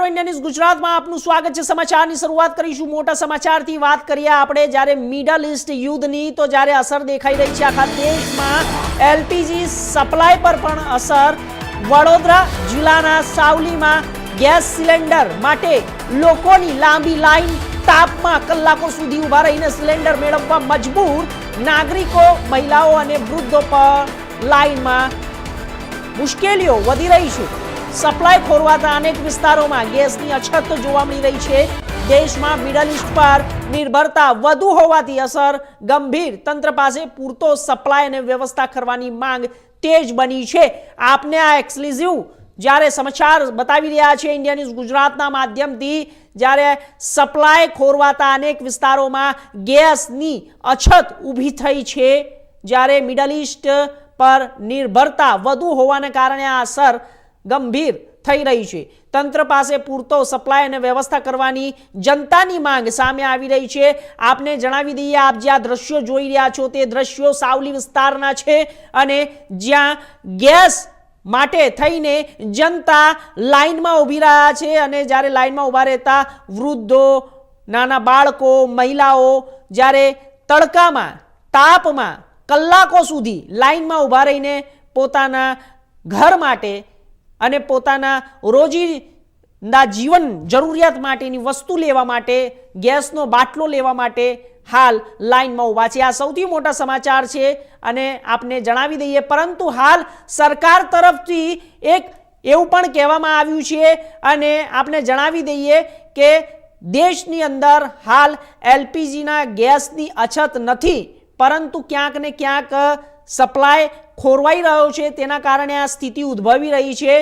India news Gujarat में आपનું સ્વાગત છે। સમાચારની શરૂઆત કરીશું મોટા સમાચારથી। વાત કરીએ આપણે જ્યારે મિડલ ઈસ્ટ યુદ્ધની, તો જ્યારે અસર દેખાઈ રહી છે આખા દેશમાં એલપીજી સપ્લાય પર પણ અસર। વડોદરા જિલ્લાના સાવલીમાં ગેસ સિલિન્ડર માટે લોકોની લાંબી લાઈન, તાપમાં કલાકો સુધી ઊભા રહીને સિલિન્ડર મેળવવા મજબૂર નાગરિકો, મહિલાઓ અને વૃદ્ધો પર લાઈનમાં મુશ્કેલીઓ વધી રહી છે। સપ્લાય ખોરવાતા અનેક વિસ્તારોમાં ગેસની અછત જોવા મળી રહી છે। દેશમાં મિડલ ઈસ્ટ પર નિર્ભરતા વધુ હોવાથી અસર ગંભીર। તંત્ર પાસે પૂરતો સપ્લાય અને વ્યવસ્થા કરવાની માંગ તેજ બની છે। આપને આ એક્સક્લુઝિવ જ્યારે સમાચાર બતાવી રહ્યા છે ઇન્ડિયા ન્યૂઝ ગુજરાતના માધ્યમથી, જ્યારે સપ્લાય ખોરવાતા અનેક વિસ્તારોમાં ગેસની અછત ઊભી થઈ છે, જ્યારે મિડલ ઈસ્ટ પર નિર્ભરતા વધુ હોવાને કારણે આ અસર ગંભીર થઈ રહી છે। તંત્ર પાસે પૂરતો સપ્લાય અને વ્યવસ્થા કરવાની જનતાની માંગ સામે આવી રહી છે। આપને જણાવી દઈએ, આપ જે આ દ્રશ્યો જોઈ રહ્યા છો તે દ્રશ્યો સાવલી વિસ્તારના છે અને જ્યાં ગેસ માટે થઈને જનતા લાઈનમાં ઊભી રહ્યા છે અને જ્યારે લાઈનમાં ઊભા રહેતા વૃદ્ધો, નાના બાળકો, મહિલાઓ જ્યારે તડકામાં, તાપમાં કલાકો સુધી લાઈનમાં ઊભા રહીને પોતાના ઘર માટે અને પોતાના રોજિંદા જીવન જરૂરિયાત માટેની વસ્તુ લેવા માટે, ગેસનો બાટલો લેવા માટે હાલ લાઈનમાં ઊભા છે। આ સૌથી મોટા સમાચાર છે અને આપને જણાવી દઈએ, પરંતુ હાલ સરકાર તરફથી એક એવું પણ કહેવામાં આવ્યું છે અને આપને જણાવી દઈએ કે દેશની અંદર હાલ એલપીજીના ગેસની અછત નથી, પરંતુ ક્યાંક ને ક્યાંક સપ્લાય ખોરવાઈ રહ્યો છે, તેના કારણે આ સ્થિતિ ઉદ્ભવી રહી છે।